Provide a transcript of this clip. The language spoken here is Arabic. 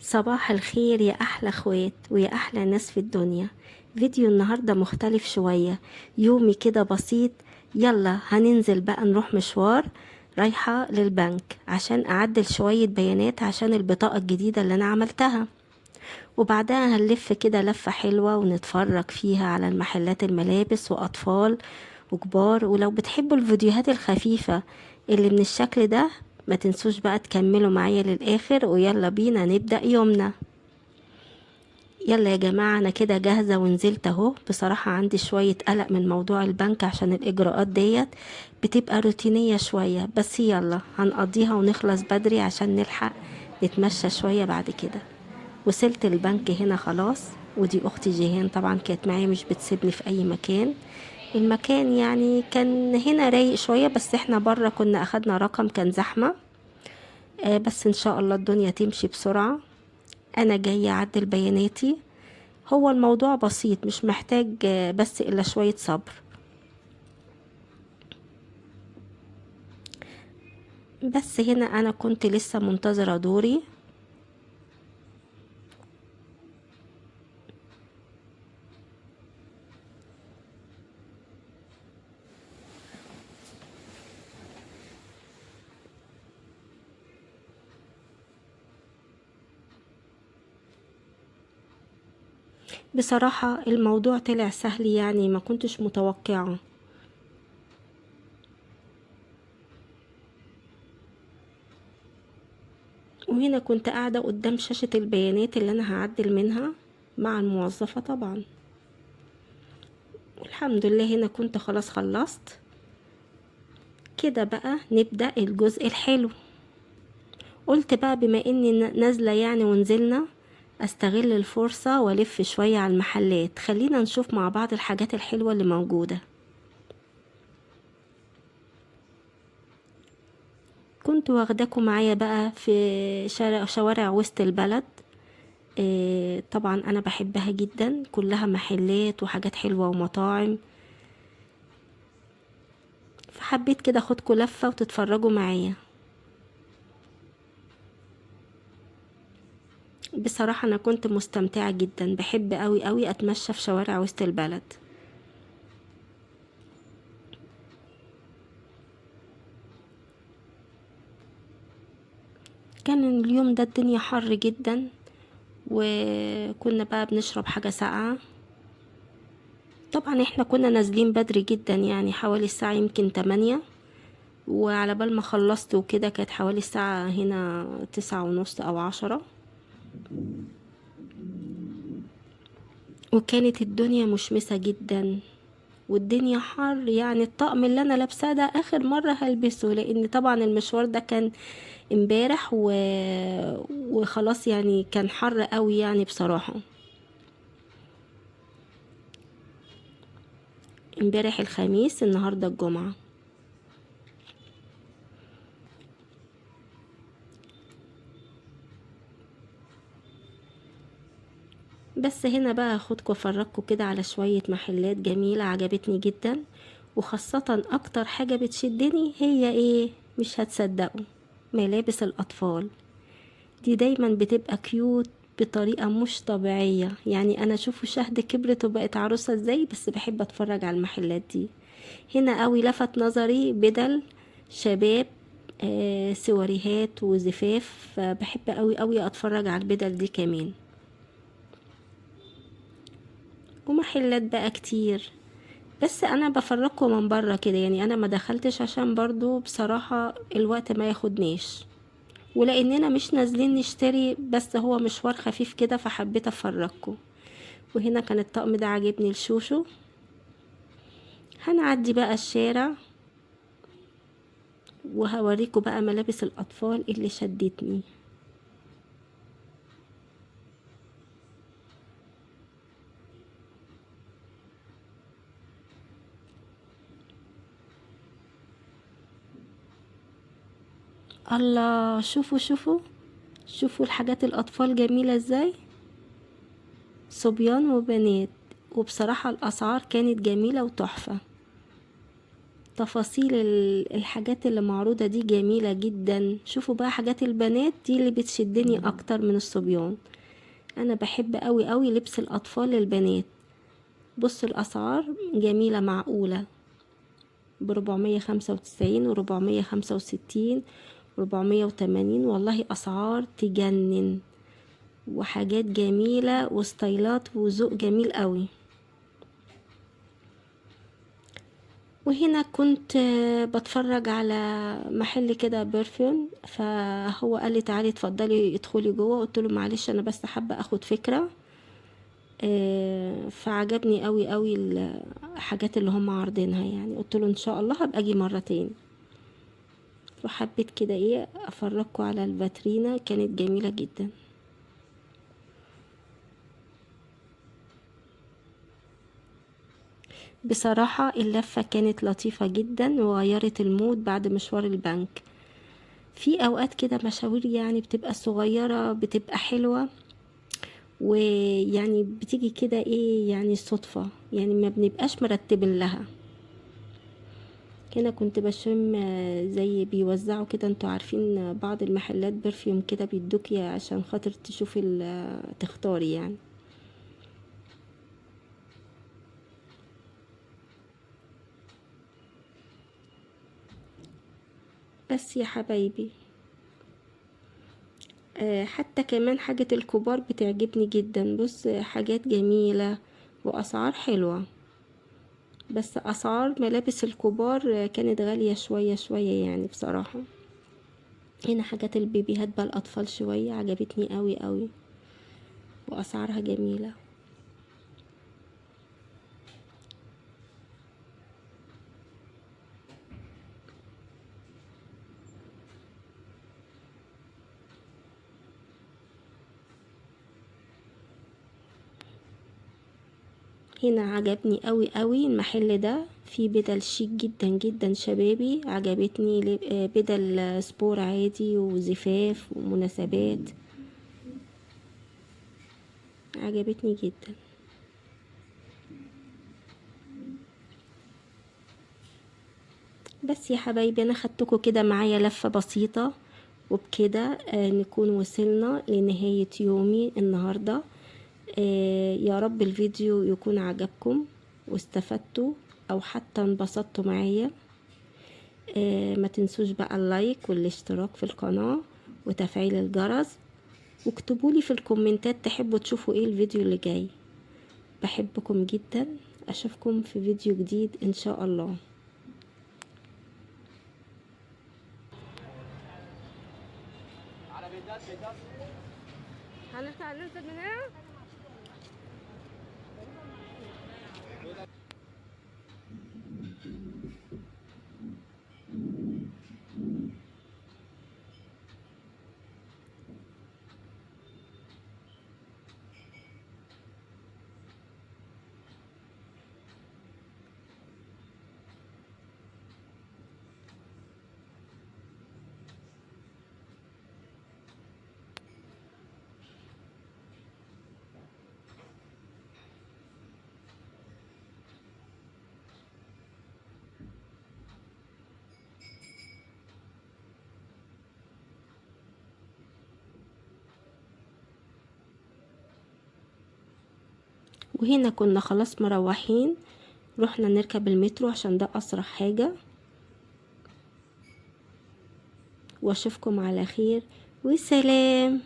صباح الخير يا أحلى اخوات ويا أحلى ناس في الدنيا. فيديو النهاردة مختلف شوية، يومي كده بسيط. يلا هننزل بقى نروح مشوار. رايحة للبنك عشان أعدل شوية بيانات عشان البطاقة الجديدة اللي أنا عملتها، وبعدها هنلف كده لفة حلوة ونتفرج فيها على المحلات الملابس وأطفال وكبار. ولو بتحبوا الفيديوهات الخفيفة اللي من الشكل ده ما تنسوش بقى تكملوا معايا للآخر، ويلا بينا نبدأ يومنا. يلا يا جماعة، أنا كده جاهزة ونزلت أهو. بصراحة عندي شوية قلق من موضوع البنك عشان الإجراءات ديت بتبقى روتينية شوية، بس يلا هنقضيها ونخلص بدري عشان نلحق نتمشى شوية بعد كده. وصلت البنك هنا خلاص، ودي أختي جيهان طبعا كانت معايا، مش بتسيبني في أي مكان. المكان يعني كان هنا رايق شوية، بس احنا برا كنا أخدنا رقم كان زحمة. بس إن شاء الله الدنيا تمشي بسرعة. أنا جاية أعدل بياناتي. هو الموضوع بسيط، مش محتاج بس إلا شوية صبر. بس هنا أنا كنت لسه منتظرة دوري. بصراحة الموضوع طلع سهل، يعني ما كنتش متوقعه. وهنا كنت قاعدة قدام شاشة البيانات اللي أنا هعدل منها مع الموظفة طبعا. والحمد لله هنا كنت خلاص خلصت. كده بقى نبدأ الجزء الحلو. قلت بقى بما اني نازلة يعني ونزلنا، استغل الفرصة والف شوية على المحلات. خلينا نشوف مع بعض الحاجات الحلوة اللي موجودة. كنت واخداكم معايا بقى في شوارع وسط البلد. طبعا انا بحبها جدا، كلها محلات وحاجات حلوة ومطاعم. فحبيت كده اخدكم لفة وتتفرجوا معايا. بصراحة انا كنت مستمتعة جدا، بحب قوي قوي اتمشى في شوارع وسط البلد. كان اليوم ده الدنيا حر جدا، وكنا بقى بنشرب حاجة ساقعة. طبعا احنا كنا نازلين بدري جدا، يعني حوالي الساعة يمكن 8، وعلى بال ما خلصت وكده كانت حوالي الساعة هنا 9:30 أو 10. وكانت الدنيا مشمسة جدا والدنيا حر، يعني الطقم اللي انا لابساه ده اخر مرة هلبسه، لان طبعا المشوار ده كان امبارح وخلاص، يعني كان حر قوي يعني بصراحة. امبارح الخميس، النهاردة الجمعة. بس هنا بقى هاخدكوا افرجكوا كده على شوية محلات جميلة عجبتني جدا. وخاصة اكتر حاجة بتشدني هي ايه؟ مش هتصدقوا، ملابس الاطفال. دي دايما بتبقى كيوت بطريقة مش طبيعية. يعني انا شوفوا شهد كبرت وبقت عروسة ازاي، بس بحب اتفرج على المحلات دي. هنا قوي لفت نظري بدل شباب، سواريهات وزفاف. فبحب قوي قوي اتفرج على البدل دي كمان. ومحلات بقى كتير. بس انا بفرجكم من بره كده، يعني انا ما دخلتش عشان برضو بصراحة الوقت ما ياخدناش، ولاننا مش نازلين نشتري، بس هو مشوار خفيف كده فحبيت افرجكم. وهنا كان الطقم ده عاجبني الشوشو. هنعدي بقى الشارع وهوريكم بقى ملابس الاطفال اللي شدتني. الله، شوفوا شوفوا شوفوا الحاجات الاطفال جميلة ازاي، صبيان وبنات. وبصراحة الاسعار كانت جميلة وتحفة. تفاصيل الحاجات اللي معروضة دي جميلة جدا. شوفوا بقى حاجات البنات دي اللي بتشدني اكتر من الصبيان. انا بحب قوي قوي لبس الاطفال للبنات. بص الاسعار جميلة معقولة، ب495 و465 و480. والله اسعار تجنن، وحاجات جميلة وستايلات وذوق جميل قوي. وهنا كنت بتفرج على محل كده برفيوم، فهو قال لي تعالي اتفضلي ادخلي جوه. قلت له معلش انا بس حابه اخد فكره. فعجبني قوي قوي الحاجات اللي هم عارضينها يعني. قلت له ان شاء الله هبقى اجي مره تاني. وحبيت كده ايه افرجكم على الفاترينا، كانت جميله جدا. بصراحة اللفة كانت لطيفة جدا وغيرت المود بعد مشوار البنك. في اوقات كده مشاوير يعني بتبقى صغيرة بتبقى حلوة، ويعني بتيجي كده ايه يعني صدفة، يعني ما بنبقاش مرتبين لها. هنا كنت بشم زي بيوزعوا كده، انتوا عارفين بعض المحلات برفيوم كده بيدوكي عشان خاطر تشوفي تختاري يعني. بس يا حبايبي حتى كمان حاجة الكبار بتعجبني جدا. بص حاجات جميلة وأسعار حلوة، بس أسعار ملابس الكبار كانت غالية شوية شوية يعني بصراحة. هنا حاجات البيبيهات بقى الأطفال شوية عجبتني قوي قوي، وأسعارها جميلة. هنا عجبني قوي قوي المحل ده، فيه بدل شيك جدا جدا شبابي عجبتني. بدل سبور عادي وزفاف ومناسبات، عجبتني جدا. بس يا حبايبي انا خدتكم كده معايا لفة بسيطة، وبكده نكون وصلنا لنهاية يومي النهاردة. يا رب الفيديو يكون عجبكم واستفدتوا او حتى انبسطتوا معايا. ما تنسوش بقى اللايك والاشتراك في القناة وتفعيل الجرس، واكتبولي في الكومنتات تحبوا تشوفوا ايه الفيديو اللي جاي. بحبكم جدا، اشوفكم في فيديو جديد ان شاء الله. هنطلع ننزل من هنا. وهنا كنا خلاص مروحين، رحنا نركب المترو عشان ده اسرع حاجة. واشوفكم على خير وسلام.